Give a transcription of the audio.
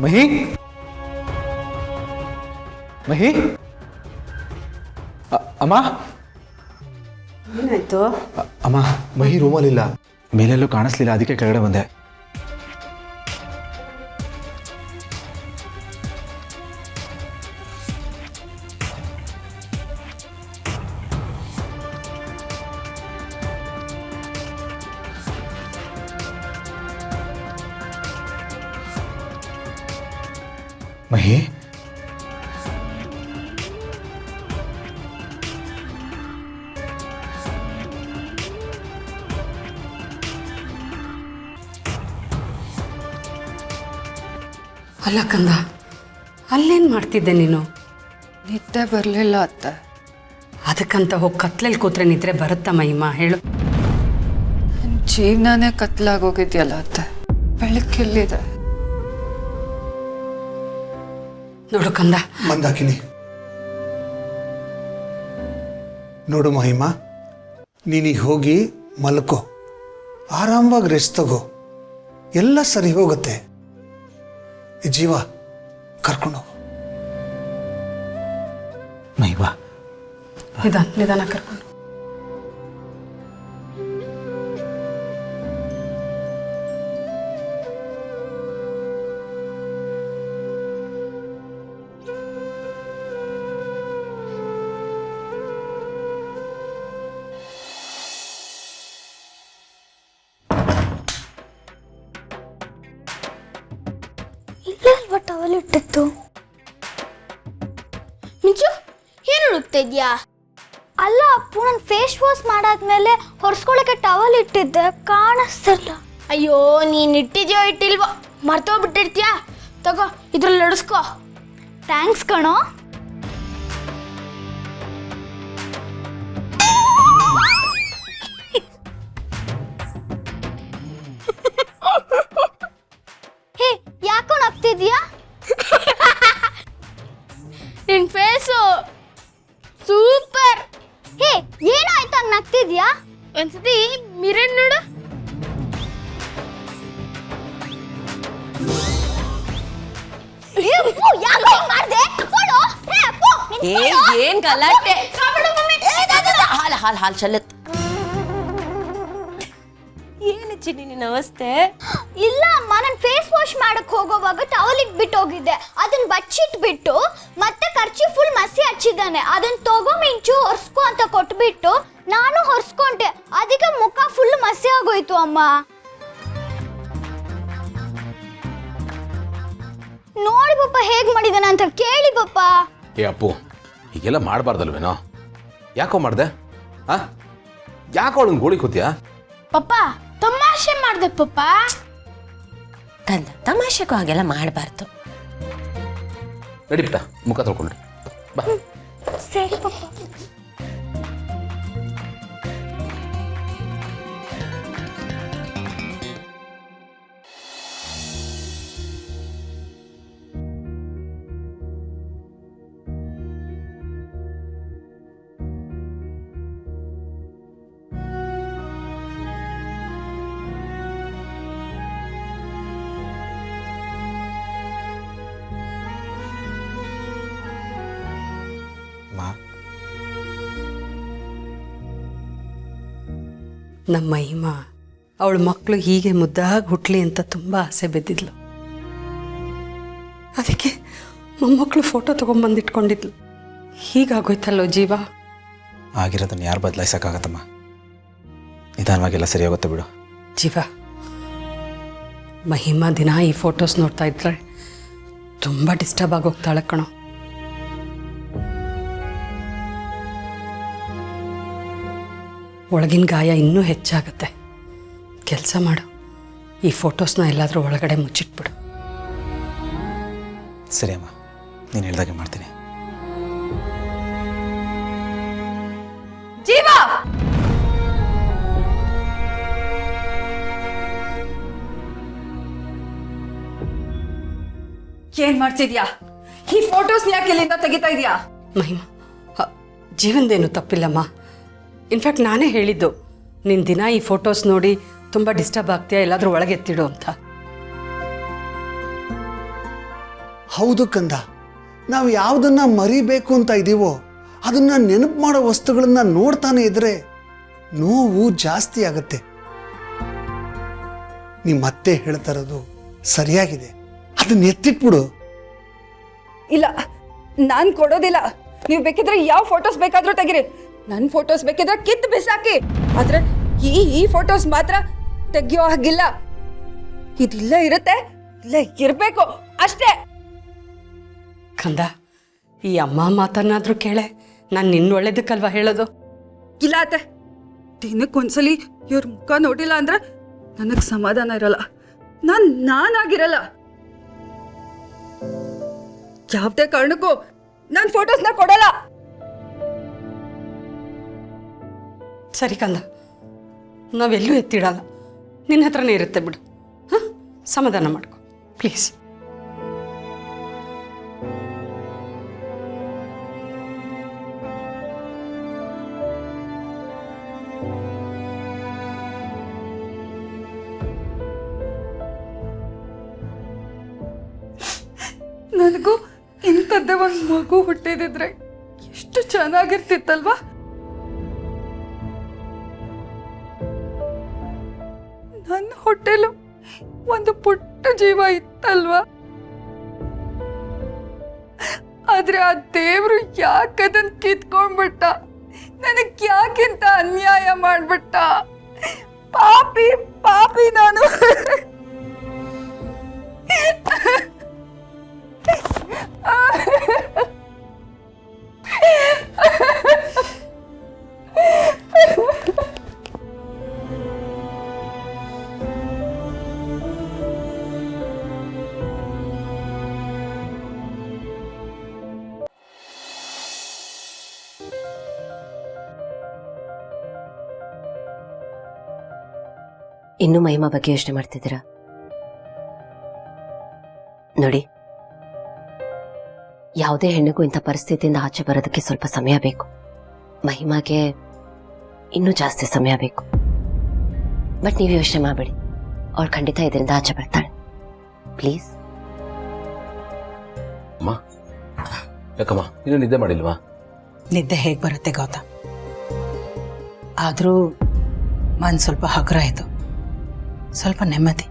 ಮಹಿ ಮಹಿ ಅಮ್ಮ ಏನಾಯ್ತು? ಅಮ್ಮ ಮಹಿ ರೂಮಲ್ಲಿಲ್ಲ, ಮೇಲೆಲ್ಲೂ ಕಾಣಿಸ್ಲಿಲ್ಲ, ಅದಕ್ಕೆ ಕೆಳಗಡೆ ಬಂದೆ. ಮಹಿ ಅಲ್ಲ ಕಂದ, ಅಲ್ಲೇನು ಮಾಡ್ತಿದ್ದೆ ನೀನು? ನಿದ್ದೆ ಬರಲಿಲ್ಲ ಅತ್ತೆ. ಅದಕ್ಕಂತ ಹೋಗಿ ಕತ್ಲಲ್ಲಿ ಕೂತ್ರೆ ನಿದ್ರೆ ಬರುತ್ತಾ ಮಹಿಮಾ ಹೇಳು? ನನ್ನ ಜೀವನನೇ ಕತ್ಲಾಗೋಗಿದೆಯಲ್ಲ ಅತ್ತೆ, ಬೆಳಕೆಲ್ಲಿದೆ? ನೋಡು ಕಂದ. ಮಂದಾಕಿನಿ, ನೋಡು ಮಹಿಮಾ, ನೀನೀಗ ಹೋಗಿ ಮಲ್ಕೋ, ಆರಾಮವಾಗಿ ರೆಸ್ಟ್ ತಗೋ, ಎಲ್ಲ ಸರಿ ಹೋಗುತ್ತೆ. ಈ ಜೀವ ಕರ್ಕೊಂಡು ಹೋಗು. ಮಹಿಮಾ ನಿಧಾನ ಕರ್ಕೊಂಡು. ಟವಲ್ ಇಟ್ಟಿತ್ತು. ಮಿಂಚು, ಏನು ಹುಡುಕ್ತಾ ಇದ್ಯಾ? ಅಲ್ಲ ಅಪ್ಪು, ನಾನು ಫೇಸ್ ವಾಶ್ ಮಾಡಾದ್ಮೇಲೆ ಹೊರ್ಸ್ಕೊಳಕ್ಕೆ ಟವಲ್ ಇಟ್ಟಿದ್ದೆ, ಕಾಣಿಸ್ತಿಲ್ಲ. ಅಯ್ಯೋ, ನೀನ್ ಇಟ್ಟಿದ್ಯೋ ಇಟ್ಟಿಲ್ವೋ ಮರ್ತೋಗ್ಬಿಟ್ಟಿರ್ತೀಯಾ? ತಗೋ, ಇದ್ರಲ್ಲಿ ಹೊಡಿಸ್ಕೋ. ಥ್ಯಾಂಕ್ಸ್ ಕಣೋ. ಹೇ, ಯಾಕೋ ನಗ್ತಿದ್ಯಾ? ನಿನ್ ಫೇಸು ಸೂಪರ್. ಹೇ, ಏನಾಯ್ತು ಹಂಗ್ ನಗ್ತಿದ್ಯಾ? ಒಂದ್ಸತಿ ಮಿರರ್ ನೋಡು. ಏನ್ ಗಲಾಟೆ? ಹಾಲ್ ಚಲತ್. ಏನು ಚಿನ್ನಿ ನಿನ್ನ ಅವಸ್ಥೆ? ಇಲ್ಲ ಅಮ್ಮ, ನಾನು ಫೇಸ್ ವಾಶ್ ಮಾಡಕ್ ಹೋಗೋವಾಗ ಟವಲ್ ಇಟ್ಬಿಟ್ಟು ಹೋಗಿದ್ದೆ. ಅದನ್ನ ಬಚ್ಚಿಟ್ಬಿಟ್ಟು ಮತ್ತೆ ಖರ್ಚಿ ಫುಲ್ ಮಸಿ ಹಚ್ಚಿದ್ದಾನೆ. ಅದನ್ನ ತಗೋ ಮಿಂಚು, ಹೊರ್ಸ್ಕೊ ಅಂತ ಕೊಟ್ಬಿಟ್ಟು ನಾನು ಹೊರ್ಸ್ಕೊಂಡೆ. ಅದಕ್ಕೆ ಮುಖ ಫುಲ್ ಮಸಿ ಆಗೋಯ್ತು ಅಮ್ಮ. ನೋಡಿ ಪಪ್ಪ ಹೇಗ್ ಮಾಡಿದಾನೆ ಅಂತ ಕೇಳಿ ಪಪ್ಪ. ಏ ಅಪ್ಪು, ಹೀಗೆಲ್ಲ ಮಾಡಬಾರ್ದಲ್ವೇನೋ? ಯಾಕೋ ಮಾಡ್ದೆ? ಯಾಕೋ ಅವಳನ್ನ ಗೋಳಿ ಕೂತ್ಯಾ? ಪಪ್ಪ ತಮಾಷೆ ಮಾಡ್ದೆ ಪಪ್ಪ. ಕಂದ, ತಮಾಷೆಗೂ ಹಾಗೆಲ್ಲ ಮಾಡಬಾರ್ದು. ನಡಿ ಬಿಟ್ಟ, ಮುಖ ತೊಳ್ಕೊಂಡ್ರಿ ಬಾ. ಸರಿ ಪಪ್ಪ. ನಮ್ಮ ಮಹಿಮಾ ಅವಳ ಮಕ್ಕಳು ಹೀಗೆ ಮುದ್ದಾಗಿ ಹುಟ್ಲಿ ಅಂತ ತುಂಬ ಆಸೆ ಬಿದ್ದಿದ್ಲು. ಅದಕ್ಕೆ ಮೊಮ್ಮಕ್ಕಳು ಫೋಟೋ ತೊಗೊಂಬಂದಿಟ್ಕೊಂಡಿದ್ಲು. ಹೀಗಾಗೋಯ್ತಲ್ಲೋ ಜೀವ. ಆಗಿರೋದನ್ನು ಯಾರು ಬದಲಾಯಿಸೋಕ್ಕಾಗತ್ತಮ್ಮ? ನಿಧಾನವಾಗೆಲ್ಲ ಸರಿ ಹೋಗುತ್ತೆ ಬಿಡು. ಜೀವ, ಮಹಿಮಾ ದಿನ ಈ ಫೋಟೋಸ್ ನೋಡ್ತಾ ಇದ್ರೆ ತುಂಬ ಡಿಸ್ಟರ್ಬ್ ಆಗೋಗ್ತಾಳೆ ಕಣೋ. ಒಳಗಿನ ಗಾಯ ಇನ್ನೂ ಹೆಚ್ಚಾಗುತ್ತೆ. ಕೆಲಸ ಮಾಡು, ಈ ಫೋಟೋಸ್ನ ಎಲ್ಲಾದರೂ ಒಳಗಡೆ ಮುಚ್ಚಿಟ್ಬಿಡು. ಸರಿ ಅಮ್ಮ, ನೀನು ಹೇಳ್ದಾಗೆ ಮಾಡ್ತೀನಿ. ಜೀವ, ಏನ್ ಮಾಡ್ತಿದ್ಯಾ? ಈ ಫೋಟೋಸ್ ಯಾಕೆ ಇಲ್ಲಿಂದ ತೆಗಿತಾ ಇದೀಯಾ? ಮಹಿಮಾ, ಜೀವನದೇನು ತಪ್ಪಿಲ್ಲಮ್ಮ. ಇನ್ಫ್ಯಾಕ್ಟ್ ನಾನೇ ಹೇಳಿದ್ದು, ನಿನ್ನ ದಿನ ಈ ಫೋಟೋಸ್ ನೋಡಿ ತುಂಬ ಡಿಸ್ಟರ್ಬ್ ಆಗ್ತೀಯಾ, ಎಲ್ಲಾದರೂ ಒಳಗೆ ಎತ್ತಿಡು ಅಂತ. ಹೌದು ಕಂದ, ನಾವು ಯಾವುದನ್ನ ಮರಿಬೇಕು ಅಂತ ಇದ್ದೀವೋ ಅದನ್ನ ನೆನಪು ಮಾಡೋ ವಸ್ತುಗಳನ್ನ ನೋಡ್ತಾನೆ ಇದ್ರೆ ನೋವು ಜಾಸ್ತಿ ಆಗತ್ತೆ. ನೀ ಮತ್ತೆ ಹೇಳ್ತಾ ಇರೋದು ಸರಿಯಾಗಿದೆ, ಅದನ್ನ ಎತ್ತಿಟ್ಬಿಡು. ಇಲ್ಲ, ನಾನು ಕೊಡೋದಿಲ್ಲ. ನೀವು ಬೇಕಿದ್ರೆ ಯಾವ ಫೋಟೋಸ್ ಬೇಕಾದ್ರೂ ತೆಗಿರಿ. ನನ್ನ ಫೋಟೋಸ್ ಬೇಕಿದ್ರೆ ಕಿತ್ತು ಬಿಸಾಕಿ. ಆದ್ರೆ ಈ ಫೋಟೋಸ್ ಮಾತ್ರ ತೆಗಿಯೋ ಹಾಗಿಲ್ಲ. ಇದಿಲ್ಲ ಇರುತ್ತೆ, ಇಲ್ಲ ಇರಬೇಕು ಅಷ್ಟೇ. ಕಂದ, ಈ ಅಮ್ಮ ಮಾತನ್ನಾದ್ರೂ ಕೇಳೆ. ನಾನು ನಿನ್ನ ಒಳ್ಳೇದಕ್ಕಲ್ವಾ ಹೇಳೋದು? ಇಲ್ಲ ಅತ್ತೆ, ದಿನಕ್ಕೊಂದ್ಸಲಿ ಇವ್ರ ಮುಖ ನೋಡಿಲ್ಲ ಅಂದ್ರೆ ನನಗೆ ಸಮಾಧಾನ ಇರಲ್ಲ. ನಾನಾಗಿರಲ್ಲ. ಯಾವುದೇ ಕಾರಣಕ್ಕೂ ನನ್ನ ಫೋಟೋಸ್ನ ಕೊಡಲ್ಲ. ಸರಿ ಕಂದ, ನಾವೆಲ್ಲೂ ಎತ್ತಿಡಲ್ಲ. ನಿನ್ನ ಹತ್ರನೇ ಇರುತ್ತೆ ಬಿಡು. ಹಾಂ, ಸಮಾಧಾನ ಮಾಡ್ಕೊ ಪ್ಲೀಸ್. ನನಗೂ ಇಂಥದ್ದೇ ಒಂದು ಮಗು ಹುಟ್ಟಿದಿದ್ರೆ ಎಷ್ಟು ಚೆನ್ನಾಗಿರ್ತಿತ್ತಲ್ವಾ. ನನ್ನ ಹೊಟ್ಟೆಲು ಒಂದು ಪುಟ್ಟ ಜೀವ ಇತ್ತಲ್ವಾ. ಆದ್ರೆ ಆ ದೇವ್ರು ಯಾಕದನ್ ಕಿತ್ಕೊಂಡ್ಬಿಟ್ಟ? ನನಗ್ ಯಾಕಿಂತ ಅನ್ಯಾಯ ಮಾಡ್ಬಿಟ್ಟ? ಪಾಪಿ ಪಾಪಿ ನಾನು. ಇನ್ನು ಮಹಿಮಾ ಬಗ್ಗೆ ಯೋಚನೆ ಮಾಡ್ತಿದ್ದೀರಾ? ನೋಡಿ, ಯಾವುದೇ ಹೆಣ್ಣಿಗೂ ಇಂಥ ಪರಿಸ್ಥಿತಿಯಿಂದ ಆಚೆ ಬರೋದಕ್ಕೆ ಸ್ವಲ್ಪ ಸಮಯ ಬೇಕು. ಮಹಿಮಾಗೆ ಇನ್ನೂ ಜಾಸ್ತಿ ಸಮಯ ಬೇಕು. ಬಟ್ ನೀವು ಯೋಚನೆ ಮಾಡಬೇಡಿ, ಅವಳು ಖಂಡಿತ ಇದರಿಂದ ಆಚೆ ಬರ್ತಾಳೆ. ಪ್ಲೀಸ್. ಅಮ್ಮ, ಯಾಕಮ್ಮ ನೀನು ನಿದ್ದೆ ಮಾಡಿಲ್ವಾ? ನಿದ್ದೆ ಹೇಗೆ ಬರುತ್ತೆ ಗೌತಮ್? ಆದರೂ ಮನ್ ಸ್ವಲ್ಪ ಹಗುರ ಆಯಿತು, ಸ್ವಲ್ಪ ನೆಮ್ಮದಿ.